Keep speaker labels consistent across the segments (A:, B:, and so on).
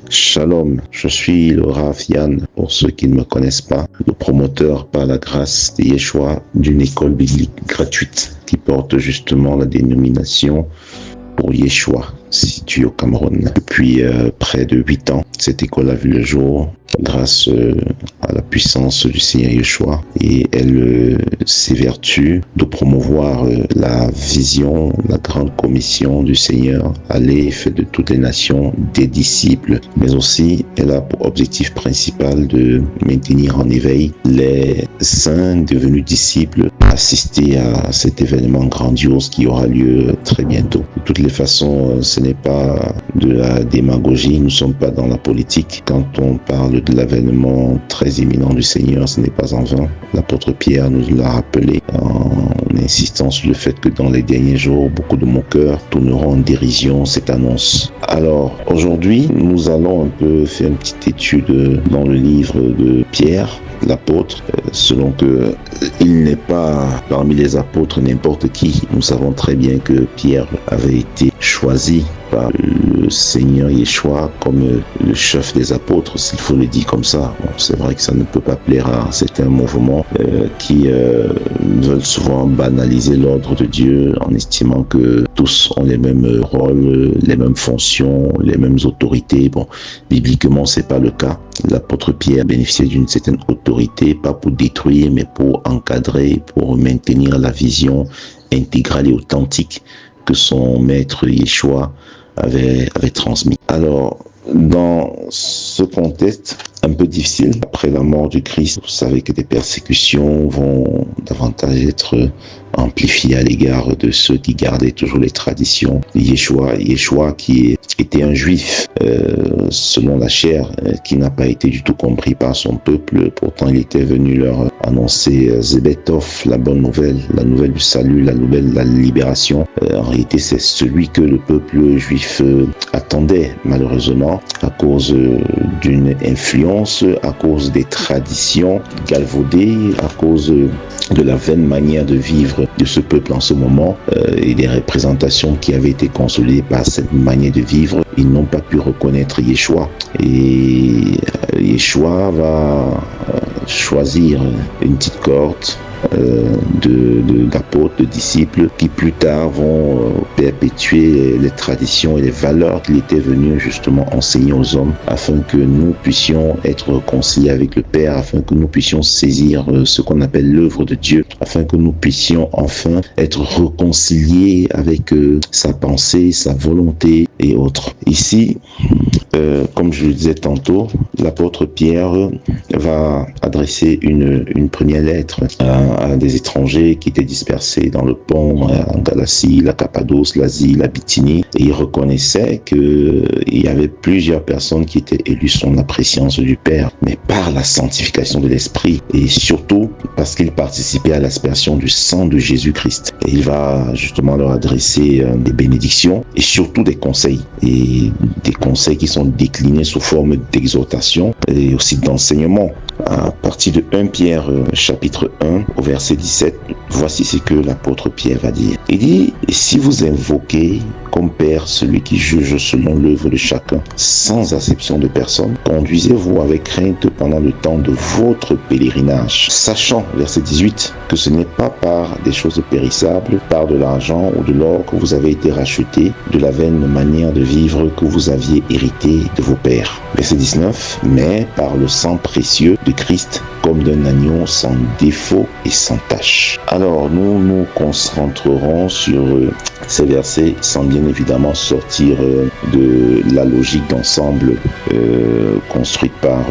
A: Shalom, je suis le Rav Yann, pour ceux qui ne me connaissent pas, le promoteur par la grâce de Yeshua d'une école biblique gratuite qui porte justement la dénomination pour Yeshua, située au Cameroun. Depuis près de 8 ans, cette école a vu le jour grâce à la puissance du Seigneur Yeshua et elle s'évertue de promouvoir la vision, la grande commission du Seigneur, aller faire de toutes les nations des disciples, mais aussi elle a pour objectif principal de maintenir en éveil les saints devenus disciples, assister à cet événement grandiose qui aura lieu très bientôt. De toutes les façons, ce n'est pas de la démagogie, nous ne sommes pas dans la politique. Quand on parle de l'avènement très imminent du Seigneur, ce n'est pas en vain. L'apôtre Pierre nous l'a rappelé en insistant sur le fait que dans les derniers jours, beaucoup de moqueurs tourneront en dérision cette annonce. Alors, aujourd'hui, nous allons un peu faire une petite étude dans le livre de Pierre, l'apôtre, selon que il n'est pas parmi les apôtres n'importe qui. Nous savons très bien que Pierre avait été choisi par le Seigneur Yeshua comme le chef des apôtres, s'il faut le dire comme ça. Bon, c'est vrai que ça ne peut pas plaire à certains mouvements qui veulent souvent banaliser l'ordre de Dieu en estimant que tous ont les mêmes rôles, les mêmes fonctions, les mêmes autorités. Bon, bibliquement, c'est pas le cas. L'apôtre Pierre bénéficiait d'une certaine autorité, pas pour détruire, mais pour encadrer, pour maintenir la vision intégrale et authentique que son maître Yeshua avait transmis. Alors, dans ce contexte un peu difficile, après la mort du Christ, vous savez que des persécutions vont davantage être amplifiées à l'égard de ceux qui gardaient toujours les traditions de Yeshua qui était un juif selon la chair, qui n'a pas été du tout compris par son peuple. Pourtant, il était venu leur annoncer Zebetov, la bonne nouvelle, la nouvelle du salut, la nouvelle de la libération. En réalité, c'est celui que le peuple juif attendait, malheureusement, à cause d'une influence, à cause des traditions galvaudées, à cause de la vaine manière de vivre de ce peuple en ce moment et des représentations qui avaient été consolidées par cette manière de vivre. Ils n'ont pas pu reconnaître Yeshua. Et Yeshua va choisir une petite cohorte d'apôtres, de disciples qui plus tard vont perpétuer les traditions et les valeurs qu'il était venu justement enseigner aux hommes afin que nous puissions être réconciliés avec le Père, afin que nous puissions saisir ce qu'on appelle l'œuvre de Dieu, afin que nous puissions enfin être réconciliés avec sa pensée, sa volonté et autres. Ici, comme je le disais tantôt, l'apôtre Pierre va adresser une première lettre à des étrangers qui étaient dispersés dans le Pont, en Galatie, la Cappadoce, l'Asie, la Bithynie, et il reconnaissait qu'il y avait plusieurs personnes qui étaient élues selon la préscience du Père, mais par la sanctification de l'Esprit, et surtout parce qu'ils participaient à l'aspersion du sang de Jésus-Christ. Et il va justement leur adresser des bénédictions et surtout des conseils, et des conseils qui sont déclinés sous forme d'exhortation et aussi d'enseignement. À partir de 1 Pierre chapitre 1 au verset 17, voici ce que l'apôtre Pierre va dire. Il dit, « Et si vous invoquez comme Père celui qui juge selon l'œuvre de chacun, sans acception de personne, conduisez-vous avec crainte pendant le temps de votre pèlerinage, sachant, verset 18, que ce n'est pas par des choses périssables, par de l'argent ou de l'or que vous avez été rachetés, de la vaine manière de vivre que vous aviez hérité de vos pères. » Verset 19, « Mais par le sang précieux de Christ, comme d'un agneau sans défaut et sans tache. » Alors, nous nous concentrerons sur ces versets sans bien évidemment sortir de la logique d'ensemble construite par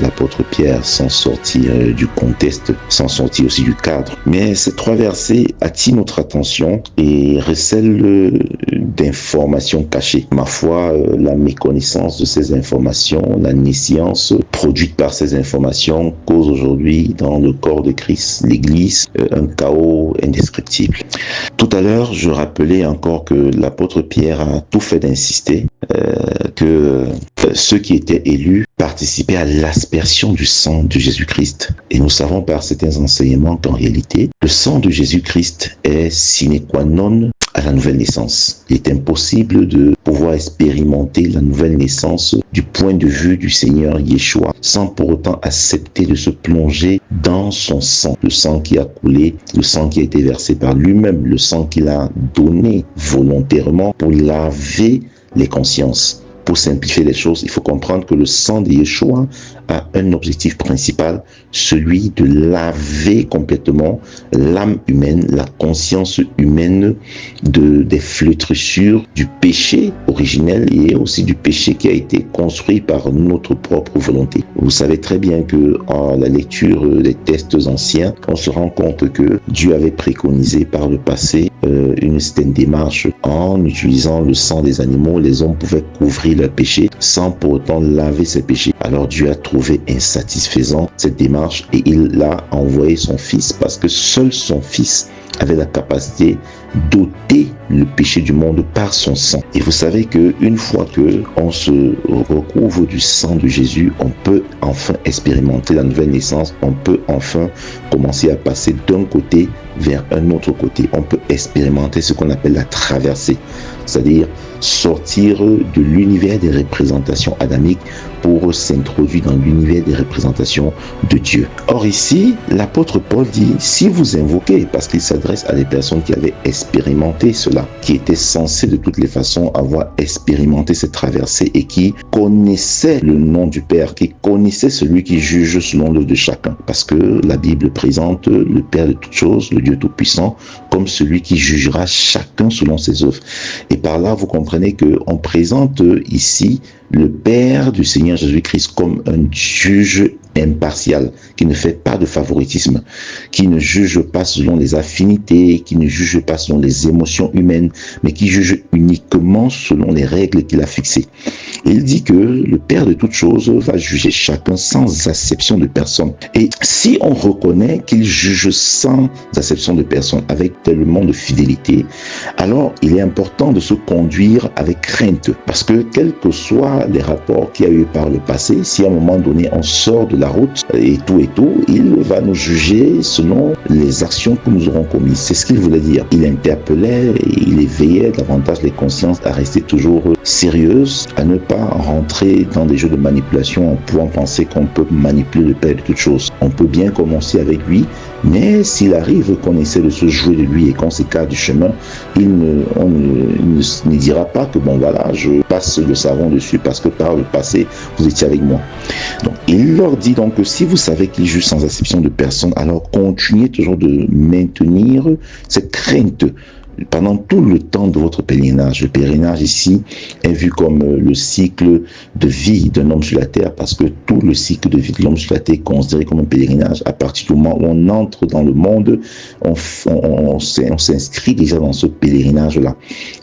A: l'apôtre Pierre, sans sortir du contexte, sans sortir aussi du cadre. Mais ces 3 versets attirent notre attention et recèlent d'informations cachées. Ma foi, la méconnaissance de ces informations, la nescience produite par ces informations cause aujourd'hui dans le corps de Christ, l'Église, un chaos indescriptible. Tout à l'heure, je rappelais encore que l'apôtre Pierre a tout fait d'insister que ceux qui étaient élus participaient à l'aspersion du sang de Jésus-Christ. Et nous savons par certains enseignements qu'en réalité, le sang de Jésus-Christ est sine qua non à la nouvelle naissance. Il est impossible de pouvoir expérimenter la nouvelle naissance du point de vue du Seigneur Yeshua sans pour autant accepter de se plonger dans son sang, le sang qui a coulé, le sang qui a été versé par lui-même, le sang qu'il a donné volontairement pour laver les consciences. Pour simplifier les choses, il faut comprendre que le sang de Yeshua a un objectif principal, celui de laver complètement l'âme humaine, la conscience humaine des flétrissures du péché originel et aussi du péché qui a été construit par notre propre volonté. Vous savez très bien que en la lecture des textes anciens, on se rend compte que Dieu avait préconisé par le passé une certaine démarche. En utilisant le sang des animaux, les hommes pouvaient couvrir leurs péchés sans pour autant laver ces péchés. Alors Dieu a trouvé insatisfaisant cette démarche et il a envoyé son fils parce que seul son fils avait la capacité d'ôter le péché du monde par son sang. Et vous savez qu'une fois qu'on se recouvre du sang de Jésus, on peut enfin expérimenter la nouvelle naissance, on peut enfin commencer à passer d'un côté vers un autre côté. On peut expérimenter ce qu'on appelle la traversée, c'est-à-dire sortir de l'univers des représentations adamiques pour s'introduire dans l'univers des représentations de Dieu. Or ici, l'apôtre Paul dit, si vous invoquez, parce qu'il s'adresse à des personnes qui avaient expérimenté cela, qui étaient censées de toutes les façons avoir expérimenté cette traversée et qui connaissaient le nom du Père, qui connaissaient celui qui juge selon l'œuvre de chacun. Parce que la Bible présente le Père de toutes choses, le Dieu Tout-Puissant, comme celui qui jugera chacun selon ses œuvres. Et par là, vous comprenez qu'on présente ici le Père du Seigneur Jésus-Christ comme un juge impartial, qui ne fait pas de favoritisme, qui ne juge pas selon les affinités, qui ne juge pas selon les émotions humaines, mais qui juge uniquement selon les règles qu'il a fixées. Et il dit que le Père de toutes choses va juger chacun sans acception de personne. Et si on reconnaît qu'il juge sans acception de personne, avec tellement de fidélité, alors il est important de se conduire avec crainte, parce que quels que soient les rapports qu'il y a eu par le passé, si à un moment donné on sort de la route et tout, il va nous juger selon les actions que nous aurons commises. C'est ce qu'il voulait dire. Il interpellait et il éveillait davantage les consciences à rester toujours sérieuses, à ne pas rentrer dans des jeux de manipulation en pouvant penser qu'on peut manipuler le Père de toutes choses. On peut bien commencer avec lui, mais s'il arrive qu'on essaie de se jouer de lui et qu'on s'écarte du chemin, on ne dira pas que bon voilà, je passe le savon dessus parce que par le passé, vous étiez avec moi. Donc, il leur dit donc que si vous savez qu'il juge sans acception de personne, alors continuez toujours de maintenir cette crainte pendant tout le temps de votre pèlerinage. Le pèlerinage ici est vu comme le cycle de vie d'un homme sur la terre, parce que tout le cycle de vie de l'homme sur la terre est considéré comme un pèlerinage. À partir du moment où on entre dans le monde, on s'inscrit déjà dans ce pèlerinage-là,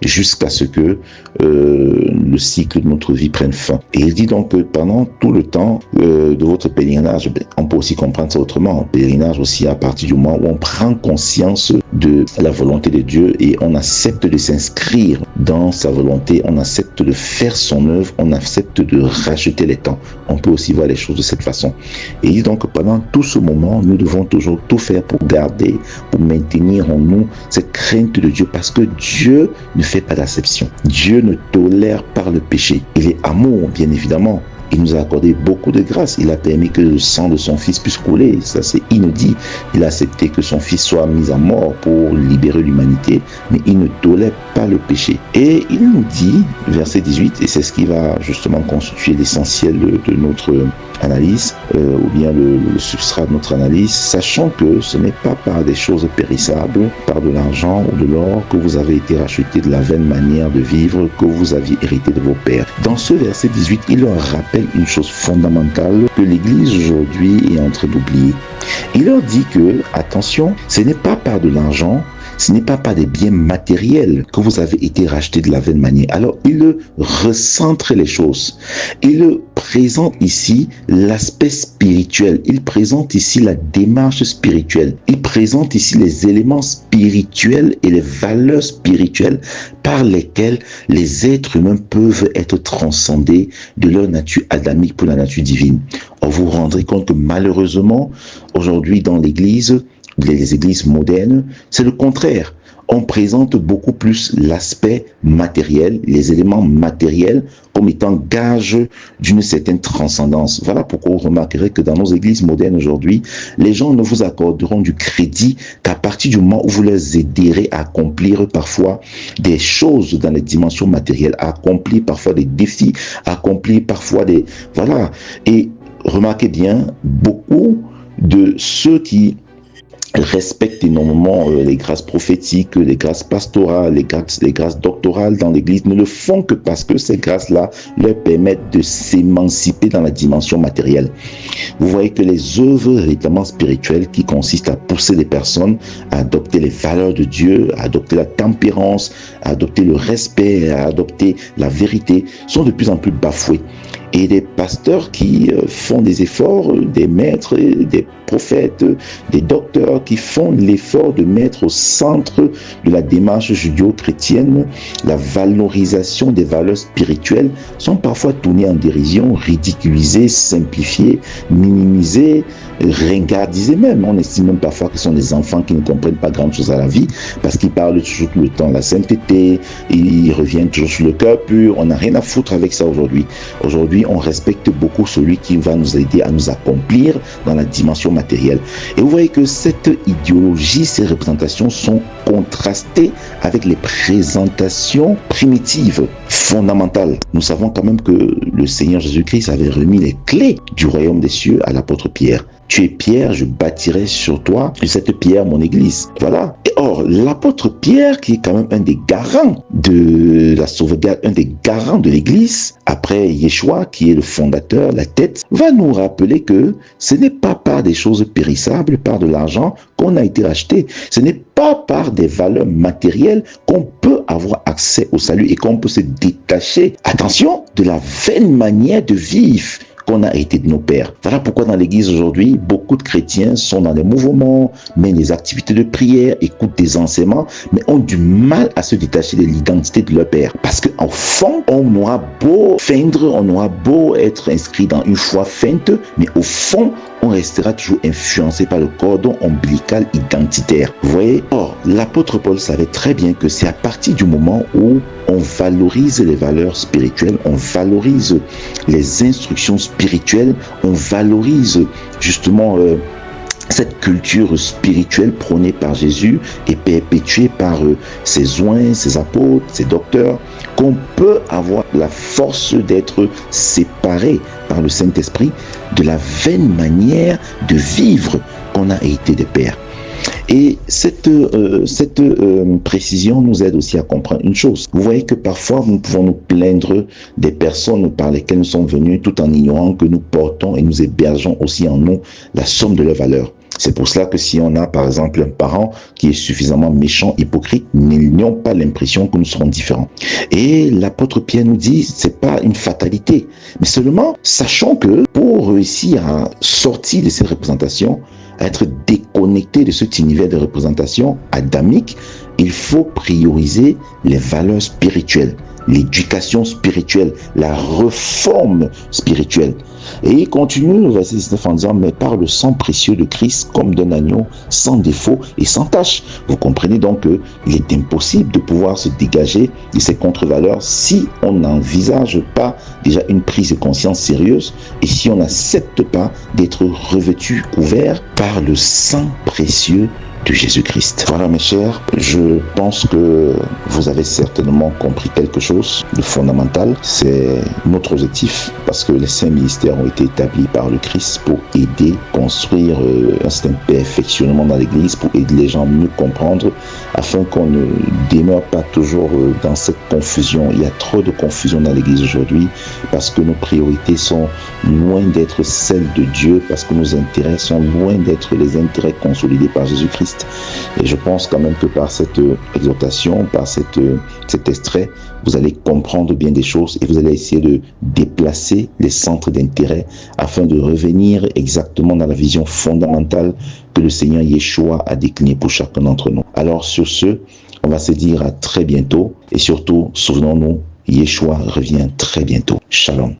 A: jusqu'à ce que le cycle de notre vie prenne fin. Et il dit donc que pendant tout le temps de votre pèlerinage, on peut aussi comprendre ça autrement. Pèlerinage aussi à partir du moment où on prend conscience de la volonté de Dieu et on accepte de s'inscrire dans sa volonté, on accepte de faire son œuvre, on accepte de racheter les temps. On peut aussi voir les choses de cette façon. Et il dit donc que pendant tout ce moment, nous devons toujours tout faire pour garder, pour maintenir en nous cette crainte de Dieu, parce que Dieu ne fait pas d'acception. Dieu ne tolère pas le péché. Il est amour, bien évidemment. Il nous a accordé beaucoup de grâce. Il a permis que le sang de son fils puisse couler. Ça, c'est inédit. Il a accepté que son fils soit mis à mort pour libérer l'humanité, mais il ne tolère pas le péché. Et il nous dit, verset 18, et c'est ce qui va justement constituer l'essentiel de notre analyse, ou bien le substrat de notre analyse, sachant que ce n'est pas par des choses périssables, par de l'argent ou de l'or, que vous avez été rachetés de la vaine manière de vivre que vous aviez hérité de vos pères. Dans ce verset 18, il leur rappelle une chose fondamentale que l'Église aujourd'hui est en train d'oublier. Il leur dit que, attention, ce n'est pas par de l'argent, ce n'est pas par des biens matériels que vous avez été rachetés de la vaine manière. Alors, il recentre les choses. Il présente ici l'aspect spirituel. Il présente ici la démarche spirituelle. Il présente ici les éléments spirituels et les valeurs spirituelles par lesquelles les êtres humains peuvent être transcendés de leur nature adamique pour la nature divine. Or, vous vous rendrez compte que malheureusement, aujourd'hui dans l'Église, les églises modernes, c'est le contraire. On présente beaucoup plus l'aspect matériel, les éléments matériels comme étant gage d'une certaine transcendance. Voilà pourquoi vous remarquerez que dans nos églises modernes aujourd'hui, les gens ne vous accorderont du crédit qu'à partir du moment où vous les aiderez à accomplir parfois des choses dans les dimensions matérielles, à accomplir parfois des défis, à accomplir parfois des... Voilà. Et remarquez bien, beaucoup de ceux qui respectent énormément les grâces prophétiques, les grâces pastorales, les grâces doctorales dans l'Église ne le font que parce que ces grâces-là leur permettent de s'émanciper dans la dimension matérielle. Vous voyez que les œuvres véritablement spirituelles qui consistent à pousser les personnes à adopter les valeurs de Dieu, à adopter la tempérance, à adopter le respect, à adopter la vérité, sont de plus en plus bafouées. Et des pasteurs qui font des efforts, des maîtres, des prophètes, des docteurs qui font l'effort de mettre au centre de la démarche judéo-chrétienne la valorisation des valeurs spirituelles, sont parfois tournés en dérision, ridiculisés, simplifiés, minimisés, ringardisés même. On estime même parfois que ce sont des enfants qui ne comprennent pas grand-chose à la vie parce qu'ils parlent toujours tout le temps de la sainteté, ils reviennent toujours sur le cœur pur. On n'a rien à foutre avec ça aujourd'hui. Aujourd'hui, on respecte beaucoup celui qui va nous aider à nous accomplir dans la dimension matérielle. Et vous voyez que cette idéologie, ces représentations sont contrastées avec les présentations primitives, fondamentales. Nous savons quand même que le Seigneur Jésus-Christ avait remis les clés du royaume des cieux à l'apôtre Pierre. Tu es Pierre, je bâtirai sur toi, sur cette pierre, mon église. Voilà. Et or, l'apôtre Pierre, qui est quand même un des garants de la sauvegarde, un des garants de l'église, après Yeshua, qui est le fondateur, la tête, va nous rappeler que ce n'est pas par des choses périssables, par de l'argent, qu'on a été racheté. Ce n'est pas par des valeurs matérielles qu'on peut avoir accès au salut et qu'on peut se détacher, attention, de la vaine manière de vivre qu'on a été de nos pères. Voilà pourquoi dans l'église aujourd'hui, beaucoup de chrétiens sont dans des mouvements, mènent des activités de prière, écoutent des enseignements, mais ont du mal à se détacher de l'identité de leur père. Parce qu'en fond, on aura beau feindre, on aura beau être inscrit dans une foi feinte, mais au fond, on restera toujours influencé par le cordon ombilical identitaire. Vous voyez? Or, l'apôtre Paul savait très bien que c'est à partir du moment où on valorise les valeurs spirituelles, on valorise les instructions spirituelles, on valorise justement cette culture spirituelle prônée par Jésus et perpétuée par ses oints, ses apôtres, ses docteurs, qu'on peut avoir la force d'être séparé par le Saint-Esprit de la vaine manière de vivre qu'on a hérité des pères. Et cette précision nous aide aussi à comprendre une chose. Vous voyez que parfois nous pouvons nous plaindre des personnes par lesquelles nous sommes venus tout en ignorant que nous portons et nous hébergeons aussi en nous la somme de leurs valeurs. C'est pour cela que si on a par exemple un parent qui est suffisamment méchant, hypocrite, n'ayons pas l'impression que nous serons différents. Et l'apôtre Pierre nous dit, c'est pas une fatalité, mais seulement sachons que pour réussir à sortir de ces représentations, à être déconnecté de cet univers de représentation adamique, il faut prioriser les valeurs spirituelles, l'éducation spirituelle, la réforme spirituelle. Et il continue le verset 19 en disant, mais par le sang précieux de Christ, comme d'un agneau, sans défaut et sans tache. Vous comprenez donc qu'il est impossible de pouvoir se dégager de ces contre-valeurs si on n'envisage pas déjà une prise de conscience sérieuse et si on n'accepte pas d'être revêtu, couvert par le sang précieux de Jésus-Christ. Voilà mes chers, je pense que vous avez certainement compris quelque chose de fondamental. C'est notre objectif parce que les saints ministères ont été établis par le Christ pour aider, construire un certain perfectionnement dans l'église, pour aider les gens à mieux comprendre afin qu'on ne demeure pas toujours dans cette confusion. Il y a trop de confusion dans l'église aujourd'hui parce que nos priorités sont loin d'être celles de Dieu, parce que nos intérêts sont loin d'être les intérêts consolidés par Jésus-Christ. Et je pense quand même que par cette exhortation, par cet extrait, vous allez comprendre bien des choses et vous allez essayer de déplacer les centres d'intérêt afin de revenir exactement dans la vision fondamentale que le Seigneur Yeshua a déclinée pour chacun d'entre nous. Alors sur ce, on va se dire à très bientôt et surtout, souvenons-nous, Yeshua revient très bientôt. Shalom.